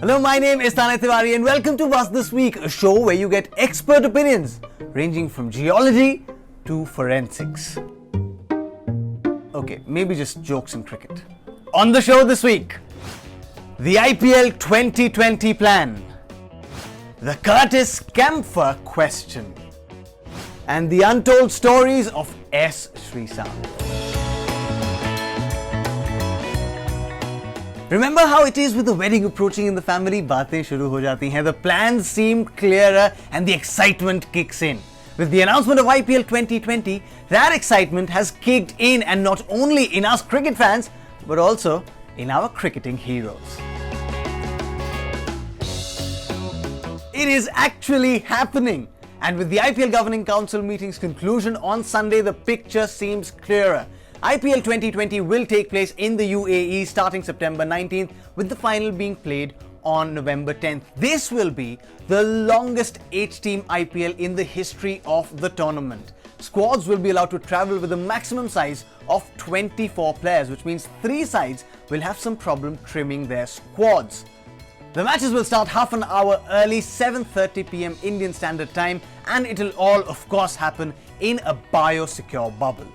Hello, my name is Tanay Tiwari and welcome to Buzz This Week, a show where you get expert opinions ranging from geology to forensics. Okay, maybe just jokes in cricket. On the show this week, the IPL 2020 plan, the Curtis Camphor question, and the untold stories of S. Sreesanth. Remember how it is with the wedding approaching in the family? Baatein shuru ho jati hain. The plans seem clearer and the excitement kicks in. With the announcement of IPL 2020, that excitement has kicked in, and not only in us cricket fans, but also in our cricketing heroes. It is actually happening. And with the IPL Governing Council meeting's conclusion on Sunday, the picture seems clearer. IPL 2020 will take place in the UAE starting September 19th, with the final being played on November 10th. This will be the longest 8-team IPL in the history of the tournament. Squads will be allowed to travel with a maximum size of 24 players, which means 3 sides will have some problem trimming their squads. The matches will start half an hour early, 7:30 p.m. Indian Standard Time, and it'll all, of course, happen in a biosecure bubble.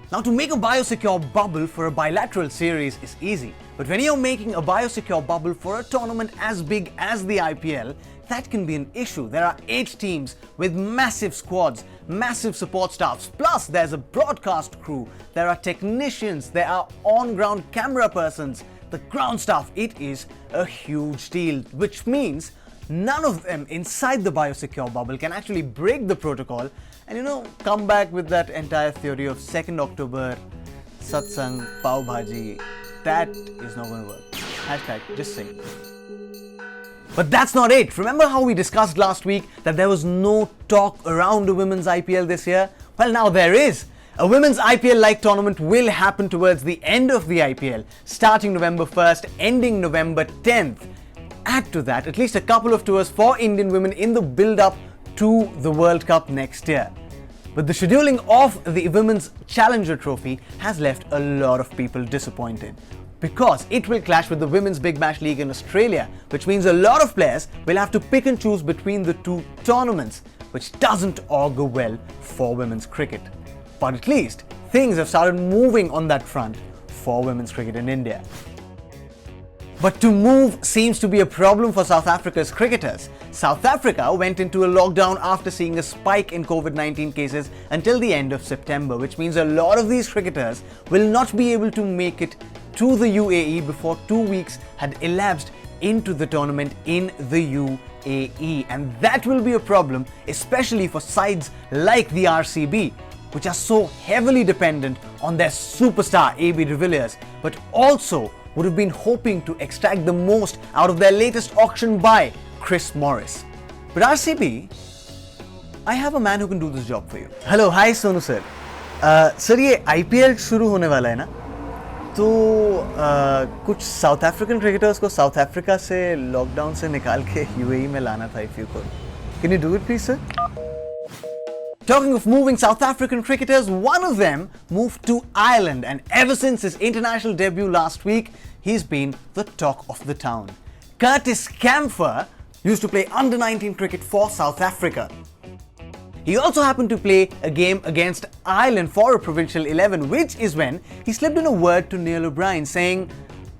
Now, to make a biosecure bubble for a bilateral series is easy, but when you're making a biosecure bubble for a tournament as big as the IPL, that can be an issue. There are 8 teams with massive squads, massive support staffs, plus there's a broadcast crew, there are technicians, there are on-ground camera persons, the ground staff. It is a huge deal, which means none of them inside the biosecure bubble can actually break the protocol and come back with that entire theory of 2nd October, satsang, pav bhaji. That is not going to work. Hashtag just saying. But that's not it. Remember how we discussed last week that there was no talk around a women's IPL this year? Well, now there is. A women's IPL-like tournament will happen towards the end of the IPL, starting November 1st, ending November 10th. Add to that at least a couple of tours for Indian women in the build-up to the World Cup next year. But the scheduling of the Women's Challenger Trophy has left a lot of people disappointed, because it will clash with the Women's Big Bash League in Australia, which means a lot of players will have to pick and choose between the two tournaments, which doesn't augur well for women's cricket. But at least things have started moving on that front for women's cricket in India. But to move seems to be a problem for South Africa's cricketers. South Africa went into a lockdown after seeing a spike in COVID-19 cases until the end of September, which means a lot of these cricketers will not be able to make it to the UAE before 2 weeks had elapsed into the tournament in the UAE. And that will be a problem, especially for sides like the RCB, which are so heavily dependent on their superstar AB de Villiers, but also would have been hoping to extract the most out of their latest auction buy, Chris Morris. But RCB, I have a man who can do this job for you. Hello, hi Sonu sir. Sir, ये IPL शुरू होने वाला है ना? तो कुछ south African cricketers को south Africa से लॉकडाउन से निकाल के यूएई में लाना था, if you could. Can you do it please, sir? Talking of moving South African cricketers, one of them moved to Ireland, and ever since his international debut last week, he's been the talk of the town. Curtis Camphor used to play under-19 cricket for South Africa. He also happened to play a game against Ireland for a provincial 11, which is when he slipped in a word to Neil O'Brien saying,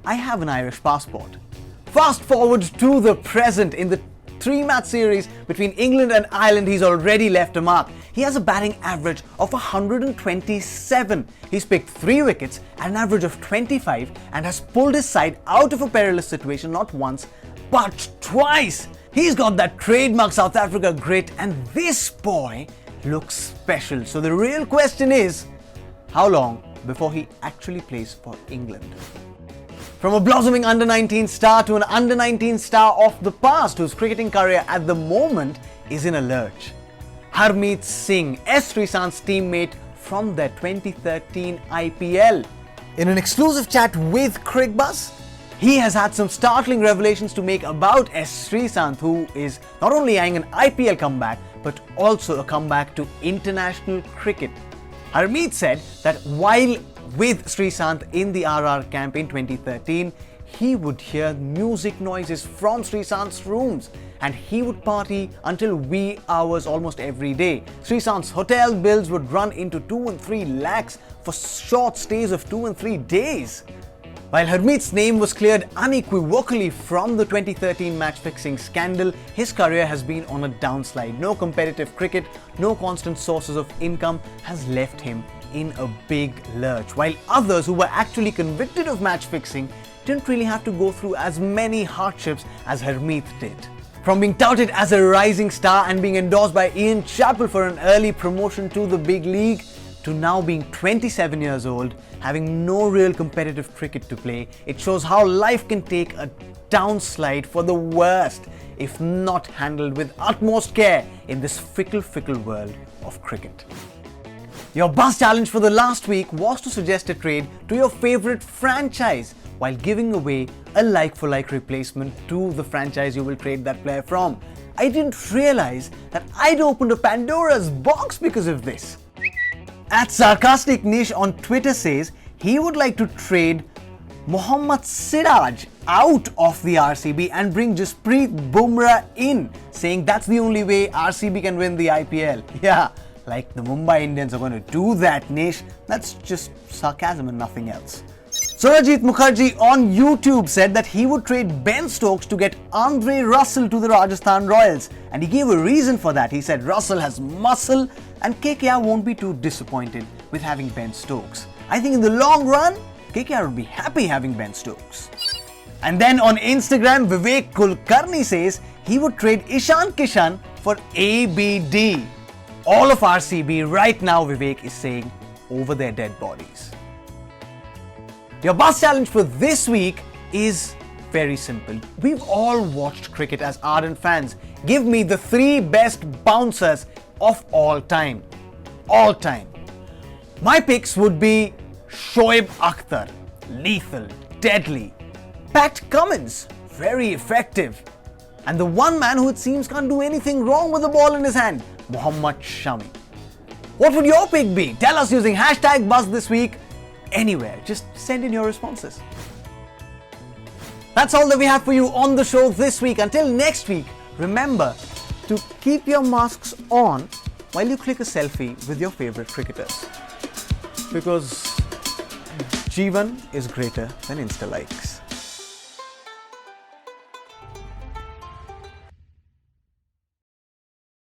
"I have an Irish passport." Fast forward to the present, in the 3-match series between England and Ireland, he's already left a mark. He has a batting average of 127. He's picked 3 wickets at an average of 25 and has pulled his side out of a perilous situation not once but twice. He's got that trademark South Africa grit, and this boy looks special. So the real question is, how long before he actually plays for England? From a blossoming under-19 star to an under-19 star of the past, whose cricketing career at the moment is in a lurch. Harmeet Singh, S. Sreesanth's teammate from their 2013 IPL. In an exclusive chat with CricBuzz, he has had some startling revelations to make about S. Sreesanth, who is not only eyeing an IPL comeback, but also a comeback to international cricket. Harmeet said that while with Sreesanth in the RR camp in 2013, he would hear music noises from Sreesanth's rooms and he would party until wee hours almost every day. Sreesanth's hotel bills would run into 2 and 3 lakhs for short stays of 2 and 3 days. While Harmeet's name was cleared unequivocally from the 2013 match-fixing scandal, his career has been on a downslide. No competitive cricket, no constant sources of income has left him in a big lurch. While others who were actually convicted of match-fixing didn't really have to go through as many hardships as Harmeet did. From being touted as a rising star and being endorsed by Ian Chappell for an early promotion to the big league, to now being 27 years old, having no real competitive cricket to play, it shows how life can take a downslide for the worst if not handled with utmost care in this fickle world of cricket. Your buzz challenge for the last week was to suggest a trade to your favorite franchise while giving away a like-for-like replacement to the franchise you will trade that player from. I didn't realize that I'd opened a Pandora's box because of this. At Sarcastic Nish on Twitter says he would like to trade Mohammad Siraj out of the RCB and bring Jasprit Bumrah in, saying that's the only way RCB can win the IPL. Yeah, like the Mumbai Indians are going to do that, Nish. That's just sarcasm and nothing else. Surajit Mukherjee on YouTube said that he would trade Ben Stokes to get Andre Russell to the Rajasthan Royals, and he gave a reason for that. He said Russell has muscle and KKR won't be too disappointed with having Ben Stokes. I think in the long run, KKR would be happy having Ben Stokes. And then on Instagram, Vivek Kulkarni says he would trade Ishan Kishan for ABD. All of RCB right now, Vivek is saying, over their dead bodies. Your buzz challenge for this week is very simple. We've all watched cricket as ardent fans. Give me the 3 best bouncers of all time. All time. My picks would be Shoaib Akhtar, lethal, deadly. Pat Cummins, very effective. And the one man who it seems can't do anything wrong with the ball in his hand, Mohammad Shami. What would your pick be? Tell us using hashtag Buzz this week. Anywhere, just send in your responses. That's all that we have for you on the show this week. Until next week, remember to keep your masks on while you click a selfie with your favorite cricketers. Because Jeevan is greater than Insta likes.